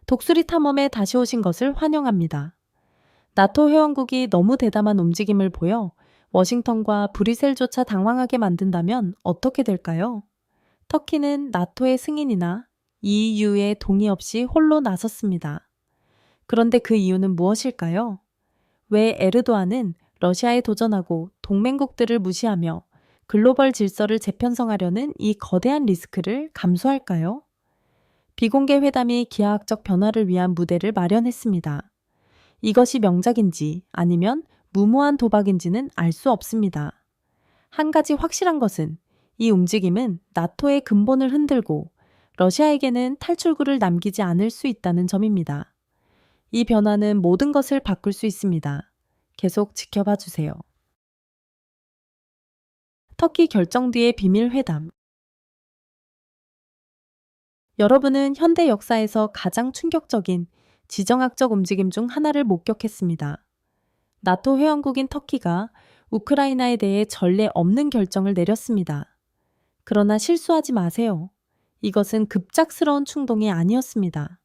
독수리 탐험에 다시 오신 것을 환영합니다. 나토 회원국이 너무 대담한 움직임을 보여 워싱턴과 브뤼셀조차 당황하게 만든다면 어떻게 될까요? 터키는 나토의 승인이나 EU의 동의 없이 홀로 나섰습니다. 그런데 그 이유는 무엇일까요? 왜 에르도안은 러시아에 도전하고 동맹국들을 무시하며 글로벌 질서를 재편성하려는 이 거대한 리스크를 감수할까요? 비공개 회담이 기하학적 변화를 위한 무대를 마련했습니다. 이것이 명작인지 아니면 무모한 도박인지는 알 수 없습니다. 한 가지 확실한 것은 이 움직임은 나토의 근본을 흔들고 러시아에게는 탈출구를 남기지 않을 수 있다는 점입니다. 이 변화는 모든 것을 바꿀 수 있습니다. 계속 지켜봐 주세요. 터키 결정 뒤의 비밀 회담. 여러분은 현대 역사에서 가장 충격적인 지정학적 움직임 중 하나를 목격했습니다. 나토 회원국인 터키가 우크라이나에 대해 전례 없는 결정을 내렸습니다. 그러나 실수하지 마세요. 이것은 급작스러운 충동이 아니었습니다.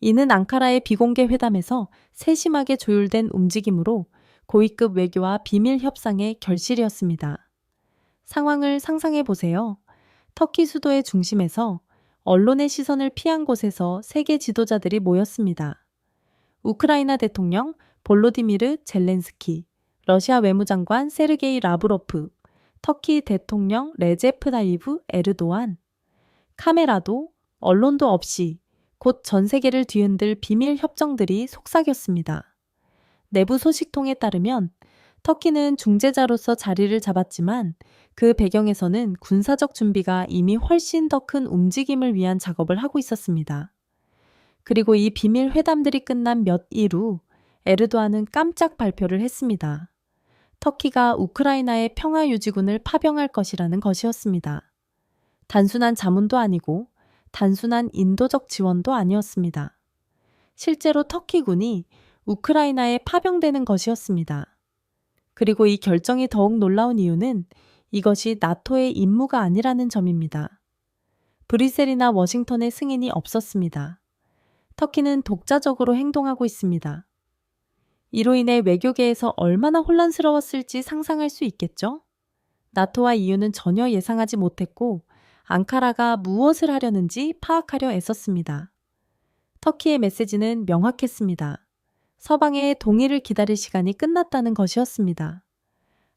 이는 앙카라의 비공개 회담에서 세심하게 조율된 움직임으로 고위급 외교와 비밀 협상의 결실이었습니다. 상황을 상상해 보세요. 터키 수도의 중심에서 언론의 시선을 피한 곳에서 세계 지도자들이 모였습니다. 우크라이나 대통령 볼로디미르 젤렌스키, 러시아 외무장관 세르게이 라브로프, 터키 대통령 레제프 타이브 에르도안, 카메라도 언론도 없이 곧 전 세계를 뒤흔들 비밀 협정들이 속삭였습니다. 내부 소식통에 따르면 터키는 중재자로서 자리를 잡았지만 그 배경에서는 군사적 준비가 이미 훨씬 더 큰 움직임을 위한 작업을 하고 있었습니다. 그리고 이 비밀 회담들이 끝난 몇 일 후 에르도안은 깜짝 발표를 했습니다. 터키가 우크라이나의 평화유지군을 파병할 것이라는 것이었습니다. 단순한 자문도 아니고 단순한 인도적 지원도 아니었습니다. 실제로 터키군이 우크라이나에 파병되는 것이었습니다. 그리고 이 결정이 더욱 놀라운 이유는 이것이 나토의 임무가 아니라는 점입니다. 브뤼셀이나 워싱턴의 승인이 없었습니다. 터키는 독자적으로 행동하고 있습니다. 이로 인해 외교계에서 얼마나 혼란스러웠을지 상상할 수 있겠죠? 나토와 EU는 전혀 예상하지 못했고 앙카라가 무엇을 하려는지 파악하려 애썼습니다. 터키의 메시지는 명확했습니다. 서방의 동의를 기다릴 시간이 끝났다는 것이었습니다.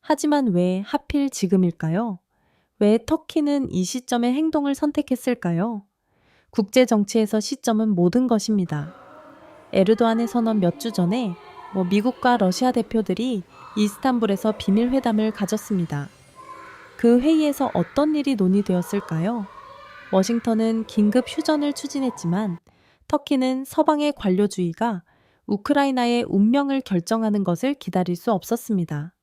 하지만 왜 하필 지금일까요? 왜 터키는 이 시점에 행동을 선택했을까요? 국제 정치에서 시점은 모든 것입니다. 에르도안의 선언 몇 주 전에 미국과 러시아 대표들이 이스탄불에서 비밀 회담을 가졌습니다. 그 회의에서 어떤 일이 논의되었을까요? 워싱턴은 긴급 휴전을 추진했지만 터키는 서방의 관료주의가 우크라이나의 운명을 결정하는 것을 기다릴 수 없었습니다.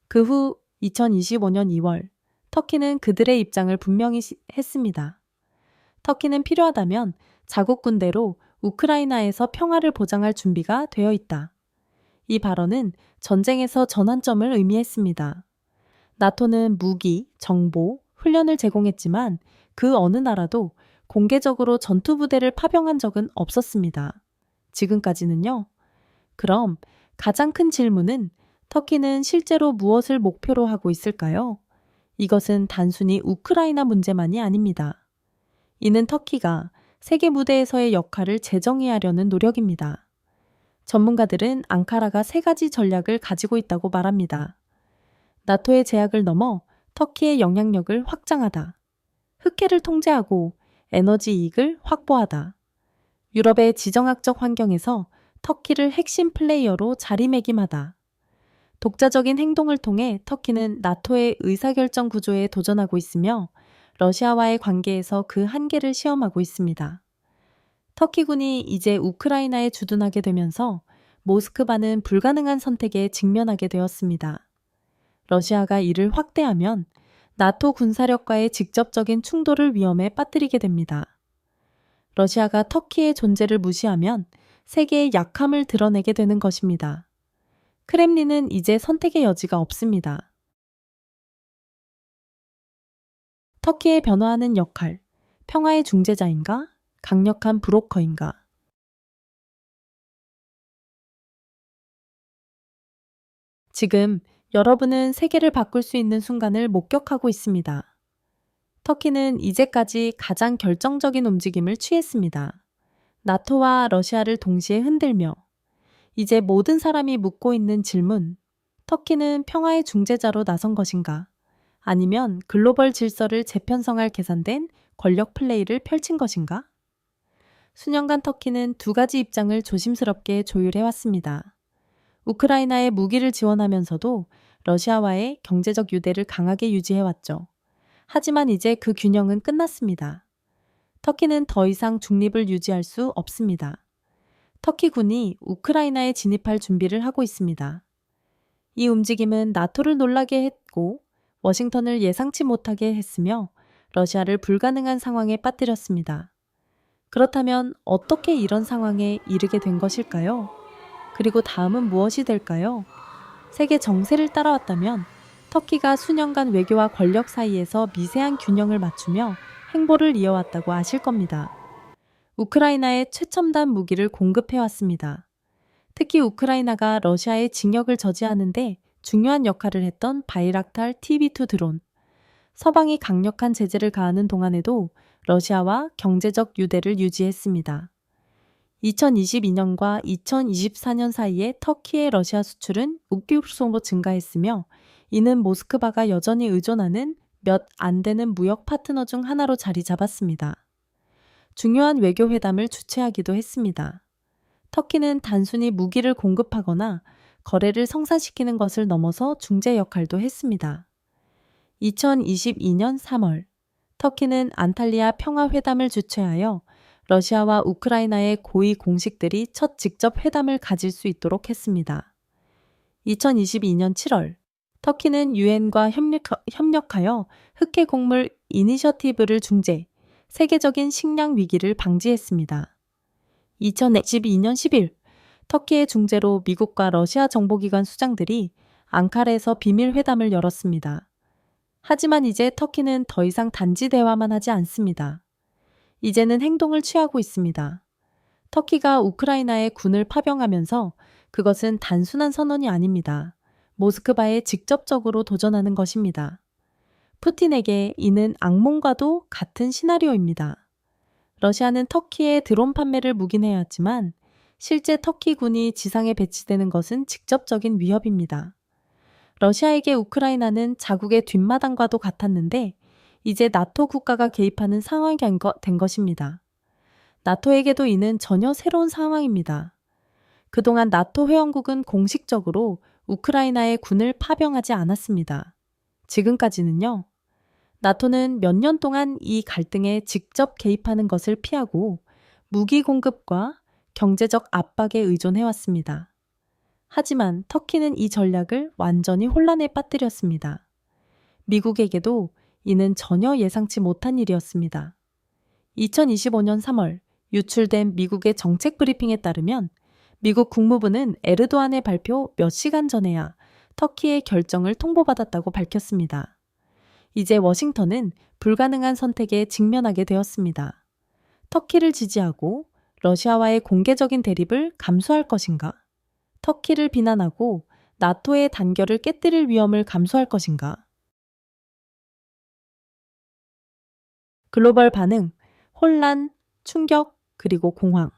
그 후 2025년 2월, 터키는 그들의 입장을 분명히 했습니다. 터키는 필요하다면 자국 군대로 우크라이나에서 평화를 보장할 준비가 되어 있다. 이 발언은 전쟁에서 전환점을 의미했습니다. 나토는 무기, 정보, 훈련을 제공했지만 그 어느 나라도 공개적으로 전투부대를 파병한 적은 없었습니다. 지금까지는요. 그럼 가장 큰 질문은 터키는 실제로 무엇을 목표로 하고 있을까요? 이것은 단순히 우크라이나 문제만이 아닙니다. 이는 터키가 세계 무대에서의 역할을 재정의하려는 노력입니다. 전문가들은 앙카라가 세 가지 전략을 가지고 있다고 말합니다. 나토의 제약을 넘어 터키의 영향력을 확장하다. 흑해를 통제하고 에너지 이익을 확보하다. 유럽의 지정학적 환경에서 터키를 핵심 플레이어로 자리매김하다. 독자적인 행동을 통해 터키는 나토의 의사결정 구조에 도전하고 있으며 러시아와의 관계에서 그 한계를 시험하고 있습니다. 터키군이 이제 우크라이나에 주둔하게 되면서 모스크바는 불가능한 선택에 직면하게 되었습니다. 러시아가 이를 확대하면 나토 군사력과의 직접적인 충돌을 위험에 빠뜨리게 됩니다. 러시아가 터키의 존재를 무시하면 세계의 약함을 드러내게 되는 것입니다. 크렘린은 이제 선택의 여지가 없습니다. 터키의 변화하는 역할, 평화의 중재자인가? 강력한 브로커인가? 지금 여러분은 세계를 바꿀 수 있는 순간을 목격하고 있습니다. 터키는 이제까지 가장 결정적인 움직임을 취했습니다. 나토와 러시아를 동시에 흔들며 이제 모든 사람이 묻고 있는 질문, 터키는 평화의 중재자로 나선 것인가? 아니면 글로벌 질서를 재편성할 계산된 권력 플레이를 펼친 것인가? 수년간 터키는 두 가지 입장을 조심스럽게 조율해왔습니다. 우크라이나에 무기를 지원하면서도 러시아와의 경제적 유대를 강하게 유지해왔죠. 하지만 이제 그 균형은 끝났습니다. 터키는 더 이상 중립을 유지할 수 없습니다. 터키군이 우크라이나에 진입할 준비를 하고 있습니다. 이 움직임은 나토를 놀라게 했고 워싱턴을 예상치 못하게 했으며 러시아를 불가능한 상황에 빠뜨렸습니다. 그렇다면 어떻게 이런 상황에 이르게 된 것일까요? 그리고 다음은 무엇이 될까요? 세계 정세를 따라왔다면 터키가 수년간 외교와 권력 사이에서 미세한 균형을 맞추며 행보를 이어왔다고 아실 겁니다. 우크라이나에 최첨단 무기를 공급해왔습니다. 특히 우크라이나가 러시아의 징역을 저지하는데 중요한 역할을 했던 바이락탈 TB2 드론. 서방이 강력한 제재를 가하는 동안에도 러시아와 경제적 유대를 유지했습니다. 2022년과 2024년 사이에 터키의 러시아 수출은 6% 증가했으며 이는 모스크바가 여전히 의존하는 몇 안 되는 무역 파트너 중 하나로 자리 잡았습니다. 중요한 외교 회담을 주최하기도 했습니다. 터키는 단순히 무기를 공급하거나 거래를 성사시키는 것을 넘어서 중재 역할도 했습니다. 2022년 3월, 터키는 안탈리아 평화회담을 주최하여 러시아와 우크라이나의 고위 공식들이 첫 직접 회담을 가질 수 있도록 했습니다. 2022년 7월, 터키는 유엔과 협력하여 흑해 곡물 이니셔티브를 중재, 세계적인 식량 위기를 방지했습니다. 2022년 10일, 터키의 중재로 미국과 러시아 정보기관 수장들이 앙카라에서 비밀 회담을 열었습니다. 하지만 이제 터키는 더 이상 단지 대화만 하지 않습니다. 이제는 행동을 취하고 있습니다. 터키가 우크라이나에 군을 파병하면서 그것은 단순한 선언이 아닙니다. 모스크바에 직접적으로 도전하는 것입니다. 푸틴에게 이는 악몽과도 같은 시나리오입니다. 러시아는 터키의 드론 판매를 묵인해왔지만 실제 터키 군이 지상에 배치되는 것은 직접적인 위협입니다. 러시아에게 우크라이나는 자국의 뒷마당과도 같았는데 이제 나토 국가가 개입하는 상황이 된 것입니다. 나토에게도 이는 전혀 새로운 상황입니다. 그동안 나토 회원국은 공식적으로 우크라이나에 군을 파병하지 않았습니다. 지금까지는요. 나토는 몇 년 동안 이 갈등에 직접 개입하는 것을 피하고 무기 공급과 경제적 압박에 의존해왔습니다. 하지만 터키는 이 전략을 완전히 혼란에 빠뜨렸습니다. 미국에게도 이는 전혀 예상치 못한 일이었습니다. 2025년 3월 유출된 미국의 정책 브리핑에 따르면 미국 국무부는 에르도안의 발표 몇 시간 전에야 터키의 결정을 통보받았다고 밝혔습니다. 이제 워싱턴은 불가능한 선택에 직면하게 되었습니다. 터키를 지지하고 러시아와의 공개적인 대립을 감수할 것인가? 터키를 비난하고 나토의 단결을 깨뜨릴 위험을 감수할 것인가? 글로벌 반응, 혼란, 충격, 그리고 공황.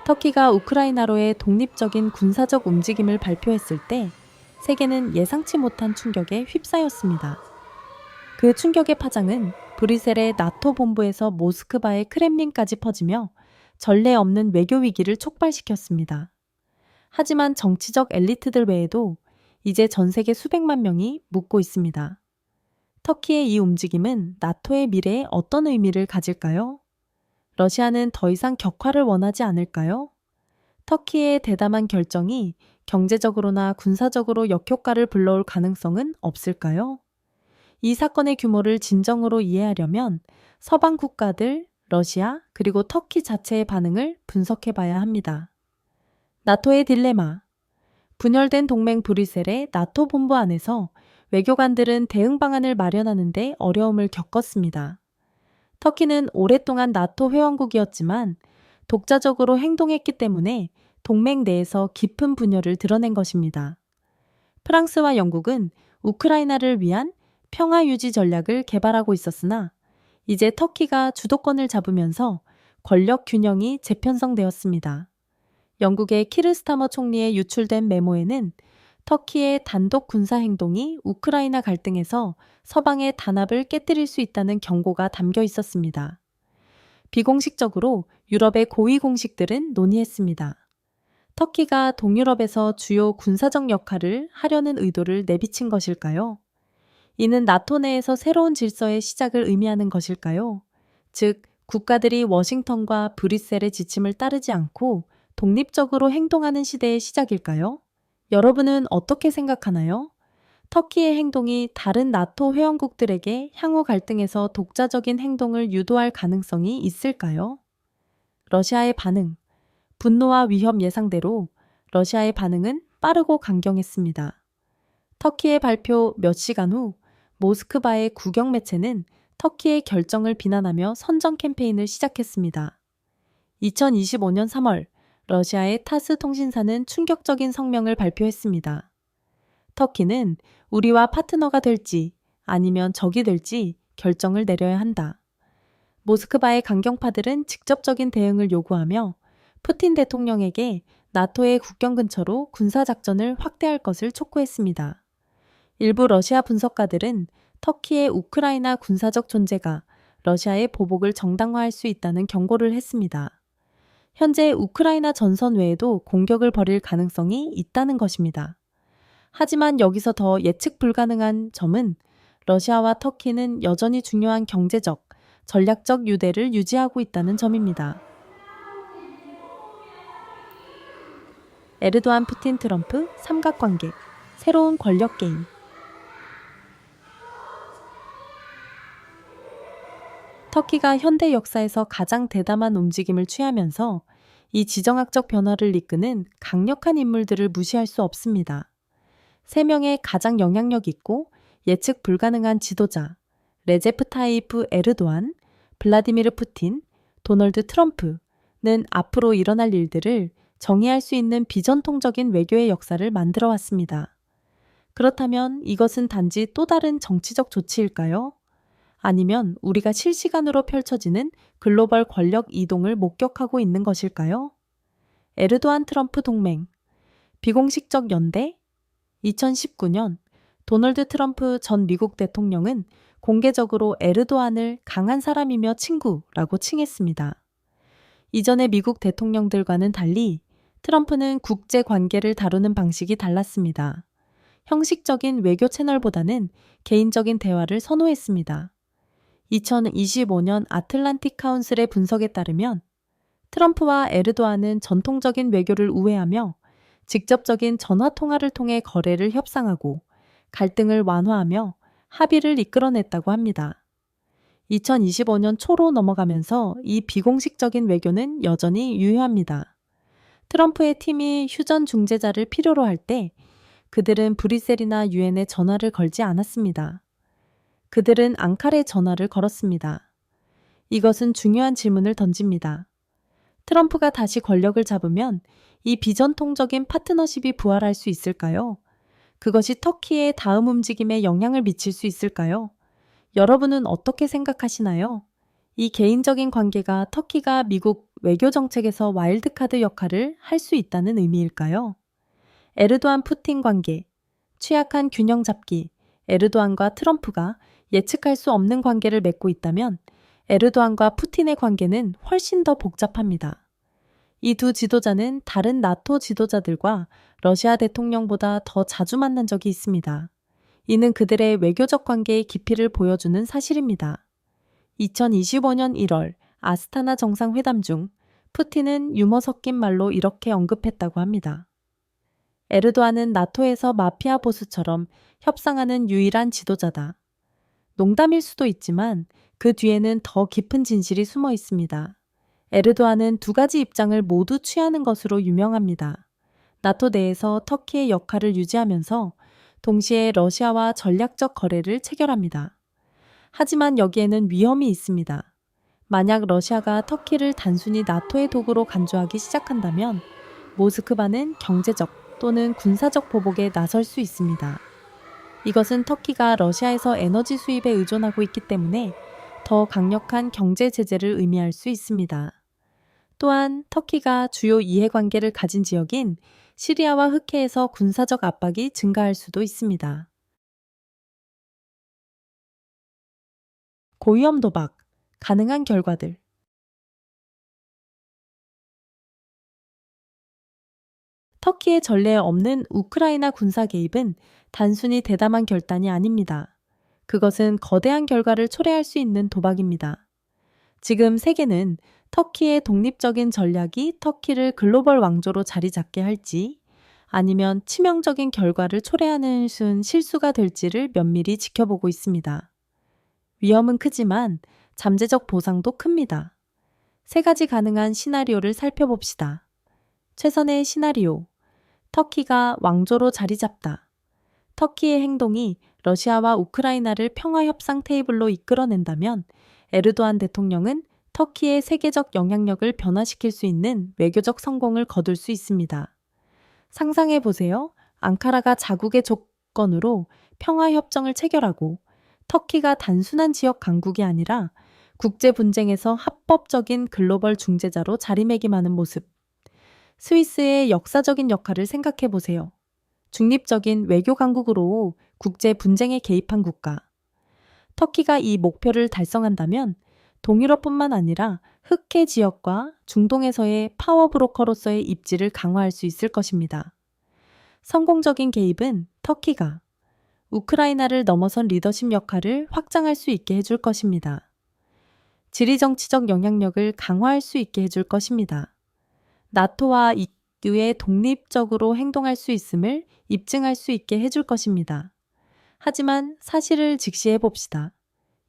터키가 우크라이나로의 독립적인 군사적 움직임을 발표했을 때 세계는 예상치 못한 충격에 휩싸였습니다. 그 충격의 파장은 브뤼셀의 나토 본부에서 모스크바의 크렘린까지 퍼지며 전례 없는 외교 위기를 촉발시켰습니다. 하지만 정치적 엘리트들 외에도 이제 전 세계 수백만 명이 묻고 있습니다. 터키의 이 움직임은 나토의 미래에 어떤 의미를 가질까요? 러시아는 더 이상 격화를 원하지 않을까요? 터키의 대담한 결정이 경제적으로나 군사적으로 역효과를 불러올 가능성은 없을까요? 이 사건의 규모를 진정으로 이해하려면 서방 국가들, 러시아, 그리고 터키 자체의 반응을 분석해 봐야 합니다. 나토의 딜레마. 분열된 동맹 브뤼셀의 나토 본부 안에서 외교관들은 대응 방안을 마련하는데 어려움을 겪었습니다. 터키는 오랫동안 나토 회원국이었지만 독자적으로 행동했기 때문에 동맹 내에서 깊은 분열을 드러낸 것입니다. 프랑스와 영국은 우크라이나를 위한 평화 유지 전략을 개발하고 있었으나 이제 터키가 주도권을 잡으면서 권력 균형이 재편성되었습니다. 영국의 키르스타머 총리의 유출된 메모에는 터키의 단독 군사 행동이 우크라이나 갈등에서 서방의 단합을 깨뜨릴 수 있다는 경고가 담겨 있었습니다. 비공식적으로 유럽의 고위 공식들은 논의했습니다. 터키가 동유럽에서 주요 군사적 역할을 하려는 의도를 내비친 것일까요? 이는 나토 내에서 새로운 질서의 시작을 의미하는 것일까요? 즉, 국가들이 워싱턴과 브뤼셀의 지침을 따르지 않고 독립적으로 행동하는 시대의 시작일까요? 여러분은 어떻게 생각하나요? 터키의 행동이 다른 나토 회원국들에게 향후 갈등에서 독자적인 행동을 유도할 가능성이 있을까요? 러시아의 반응. 분노와 위협 예상대로 러시아의 반응은 빠르고 강경했습니다. 터키의 발표 몇 시간 후 모스크바의 국영 매체는 터키의 결정을 비난하며 선전 캠페인을 시작했습니다. 2025년 3월 러시아의 타스 통신사는 충격적인 성명을 발표했습니다. 터키는 우리와 파트너가 될지 아니면 적이 될지 결정을 내려야 한다. 모스크바의 강경파들은 직접적인 대응을 요구하며 푸틴 대통령에게 나토의 국경 근처로 군사작전을 확대할 것을 촉구했습니다. 일부 러시아 분석가들은 터키의 우크라이나 군사적 존재가 러시아의 보복을 정당화할 수 있다는 경고를 했습니다. 현재 우크라이나 전선 외에도 공격을 벌일 가능성이 있다는 것입니다. 하지만 여기서 더 예측 불가능한 점은 러시아와 터키는 여전히 중요한 경제적, 전략적 유대를 유지하고 있다는 점입니다. 에르도안, 푸틴, 트럼프, 삼각관계, 새로운 권력 게임. 터키가 현대 역사에서 가장 대담한 움직임을 취하면서 이 지정학적 변화를 이끄는 강력한 인물들을 무시할 수 없습니다. 3명의 가장 영향력 있고 예측 불가능한 지도자, 레제프 타이프 에르도안, 블라디미르 푸틴, 도널드 트럼프는 앞으로 일어날 일들을 정의할 수 있는 비전통적인 외교의 역사를 만들어 왔습니다. 그렇다면 이것은 단지 또 다른 정치적 조치일까요? 아니면 우리가 실시간으로 펼쳐지는 글로벌 권력 이동을 목격하고 있는 것일까요? 에르도안 트럼프 동맹, 비공식적 연대. 2019년 도널드 트럼프 전 미국 대통령은 공개적으로 에르도안을 강한 사람이며 친구라고 칭했습니다. 이전의 미국 대통령들과는 달리 트럼프는 국제 관계를 다루는 방식이 달랐습니다. 형식적인 외교 채널보다는 개인적인 대화를 선호했습니다. 2025년 아틀란틱 카운슬의 분석에 따르면 트럼프와 에르도안은 전통적인 외교를 우회하며 직접적인 전화 통화를 통해 거래를 협상하고 갈등을 완화하며 합의를 이끌어냈다고 합니다. 2025년 초로 넘어가면서 이 비공식적인 외교는 여전히 유효합니다. 트럼프의 팀이 휴전 중재자를 필요로 할 때 그들은 브뤼셀이나 유엔에 전화를 걸지 않았습니다. 그들은 앙카레에 전화를 걸었습니다. 이것은 중요한 질문을 던집니다. 트럼프가 다시 권력을 잡으면 이 비전통적인 파트너십이 부활할 수 있을까요? 그것이 터키의 다음 움직임에 영향을 미칠 수 있을까요? 여러분은 어떻게 생각하시나요? 이 개인적인 관계가 터키가 미국 외교 정책에서 와일드카드 역할을 할 수 있다는 의미일까요? 에르도안 푸틴 관계, 취약한 균형 잡기, 에르도안과 트럼프가 예측할 수 없는 관계를 맺고 있다면 에르도안과 푸틴의 관계는 훨씬 더 복잡합니다. 이 두 지도자는 다른 나토 지도자들과 러시아 대통령보다 더 자주 만난 적이 있습니다. 이는 그들의 외교적 관계의 깊이를 보여주는 사실입니다. 2025년 1월 아스타나 정상회담 중 푸틴은 유머 섞인 말로 이렇게 언급했다고 합니다. 에르도안은 나토에서 마피아 보스처럼 협상하는 유일한 지도자다. 농담일 수도 있지만 그 뒤에는 더 깊은 진실이 숨어 있습니다. 에르도안은 두 가지 입장을 모두 취하는 것으로 유명합니다. 나토 내에서 터키의 역할을 유지하면서 동시에 러시아와 전략적 거래를 체결합니다. 하지만 여기에는 위험이 있습니다. 만약 러시아가 터키를 단순히 나토의 도구로 간주하기 시작한다면 모스크바는 경제적 또는 군사적 보복에 나설 수 있습니다. 이것은 터키가 러시아에서 에너지 수입에 의존하고 있기 때문에 더 강력한 경제 제재를 의미할 수 있습니다. 또한 터키가 주요 이해관계를 가진 지역인 시리아와 흑해에서 군사적 압박이 증가할 수도 있습니다. 고위험 도박, 가능한 결과들. 터키의 전례에 없는 우크라이나 군사 개입은 단순히 대담한 결단이 아닙니다. 그것은 거대한 결과를 초래할 수 있는 도박입니다. 지금 세계는 터키의 독립적인 전략이 터키를 글로벌 왕조로 자리 잡게 할지 아니면 치명적인 결과를 초래하는 실수가 될지를 면밀히 지켜보고 있습니다. 위험은 크지만 잠재적 보상도 큽니다. 세 가지 가능한 시나리오를 살펴봅시다. 최선의 시나리오. 터키가 왕조로 자리 잡다. 터키의 행동이 러시아와 우크라이나를 평화협상 테이블로 이끌어낸다면 에르도안 대통령은 터키의 세계적 영향력을 변화시킬 수 있는 외교적 성공을 거둘 수 있습니다. 상상해 보세요. 앙카라가 자국의 조건으로 평화협정을 체결하고 터키가 단순한 지역 강국이 아니라 국제 분쟁에서 합법적인 글로벌 중재자로 자리매김하는 모습. 스위스의 역사적인 역할을 생각해 보세요. 중립적인 외교 강국으로 국제 분쟁에 개입한 국가. 터키가 이 목표를 달성한다면 동유럽뿐만 아니라 흑해 지역과 중동에서의 파워 브로커로서의 입지를 강화할 수 있을 것입니다. 성공적인 개입은 터키가 우크라이나를 넘어선 리더십 역할을 확장할 수 있게 해줄 것입니다. 지리정치적 영향력을 강화할 수 있게 해줄 것입니다. 나토와 EU에 독립적으로 행동할 수 있음을 입증할 수 있게 해줄 것입니다. 하지만 사실을 직시해 봅시다.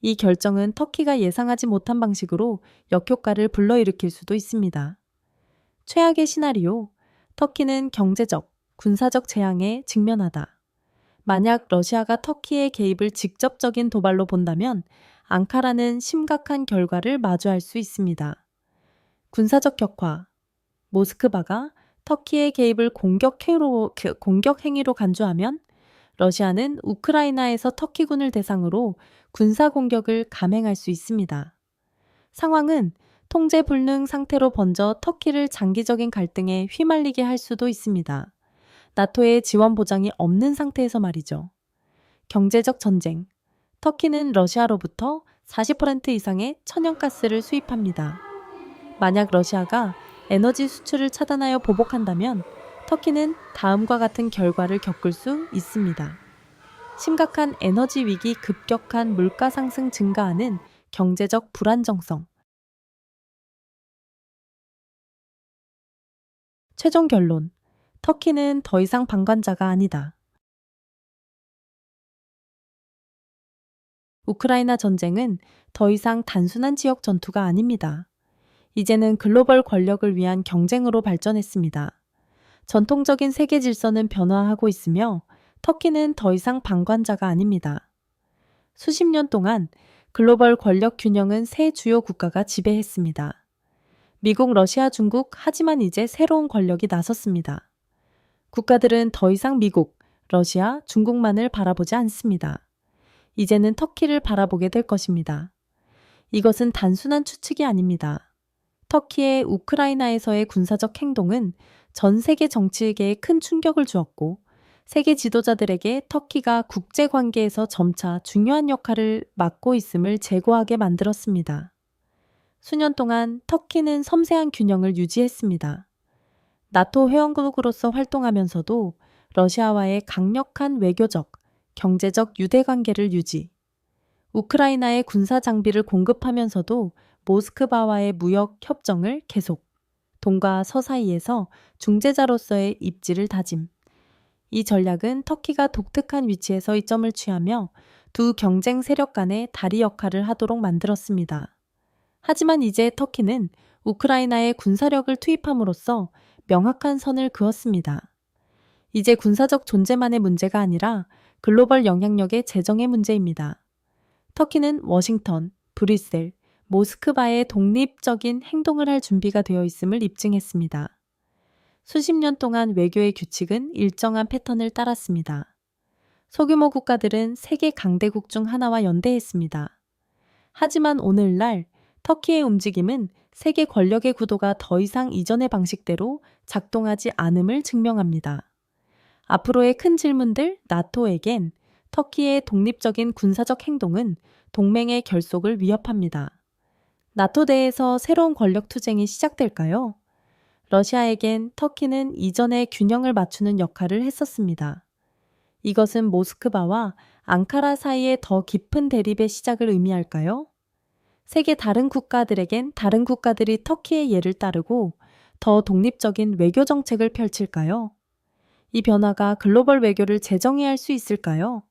이 결정은 터키가 예상하지 못한 방식으로 역효과를 불러일으킬 수도 있습니다. 최악의 시나리오, 터키는 경제적, 군사적 재앙에 직면하다. 만약 러시아가 터키의 개입을 직접적인 도발로 본다면 앙카라는 심각한 결과를 마주할 수 있습니다. 군사적 격화, 모스크바가 터키의 개입을 공격 행위로 간주하면 러시아는 우크라이나에서 터키군을 대상으로 군사 공격을 감행할 수 있습니다. 상황은 통제 불능 상태로 번져 터키를 장기적인 갈등에 휘말리게 할 수도 있습니다. 나토의 지원 보장이 없는 상태에서 말이죠. 경제적 전쟁. 터키는 러시아로부터 40% 이상의 천연가스를 수입합니다. 만약 러시아가 에너지 수출을 차단하여 보복한다면 터키는 다음과 같은 결과를 겪을 수 있습니다. 심각한 에너지 위기, 급격한 물가 상승 증가하는 경제적 불안정성. 최종 결론. 터키는 더 이상 방관자가 아니다. 우크라이나 전쟁은 더 이상 단순한 지역 전투가 아닙니다. 이제는 글로벌 권력을 위한 경쟁으로 발전했습니다. 전통적인 세계 질서는 변화하고 있으며 터키는 더 이상 방관자가 아닙니다. 수십 년 동안 글로벌 권력 균형은 세 주요 국가가 지배했습니다. 미국, 러시아, 중국, 하지만 이제 새로운 권력이 나섰습니다. 국가들은 더 이상 미국, 러시아, 중국만을 바라보지 않습니다. 이제는 터키를 바라보게 될 것입니다. 이것은 단순한 추측이 아닙니다. 터키의 우크라이나에서의 군사적 행동은 전 세계 정치계에 큰 충격을 주었고 세계 지도자들에게 터키가 국제 관계에서 점차 중요한 역할을 맡고 있음을 재고하게 만들었습니다. 수년 동안 터키는 섬세한 균형을 유지했습니다. 나토 회원국으로서 활동하면서도 러시아와의 강력한 외교적, 경제적 유대 관계를 유지, 우크라이나에 군사 장비를 공급하면서도 모스크바와의 무역 협정을 계속, 동과 서 사이에서 중재자로서의 입지를 다짐. 이 전략은 터키가 독특한 위치에서 이점을 취하며 두 경쟁 세력 간의 다리 역할을 하도록 만들었습니다. 하지만 이제 터키는 우크라이나에 군사력을 투입함으로써 명확한 선을 그었습니다. 이제 군사적 존재만의 문제가 아니라 글로벌 영향력의 재정의 문제입니다. 터키는 워싱턴, 브뤼셀, 모스크바의 독립적인 행동을 할 준비가 되어 있음을 입증했습니다. 수십 년 동안 외교의 규칙은 일정한 패턴을 따랐습니다. 소규모 국가들은 세계 강대국 중 하나와 연대했습니다. 하지만 오늘날 터키의 움직임은 세계 권력의 구도가 더 이상 이전의 방식대로 작동하지 않음을 증명합니다. 앞으로의 큰 질문들 나토에겐 터키의 독립적인 군사적 행동은 동맹의 결속을 위협합니다. 나토 내에서 새로운 권력 투쟁이 시작될까요? 러시아에겐 터키는 이전에 균형을 맞추는 역할을 했었습니다. 이것은 모스크바와 앙카라 사이의 더 깊은 대립의 시작을 의미할까요? 세계 다른 국가들에겐 다른 국가들이 터키의 예를 따르고 더 독립적인 외교 정책을 펼칠까요? 이 변화가 글로벌 외교를 재정의할 수 있을까요?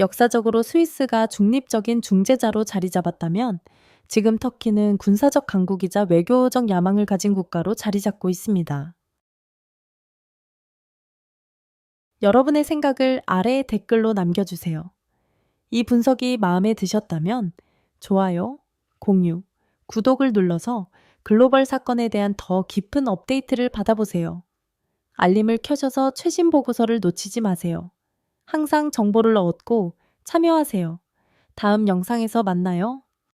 역사적으로 스위스가 중립적인 중재자로 자리 잡았다면 지금 터키는 군사적 강국이자 외교적 야망을 가진 국가로 자리 잡고 있습니다. 여러분의 생각을 아래의 댓글로 남겨주세요. 이 분석이 마음에 드셨다면 좋아요, 공유, 구독을 눌러서 글로벌 사건에 대한 더 깊은 업데이트를 받아보세요. 알림을 켜셔서 최신 보고서를 놓치지 마세요. 항상 정보를 얻고 참여하세요. 다음 영상에서 만나요.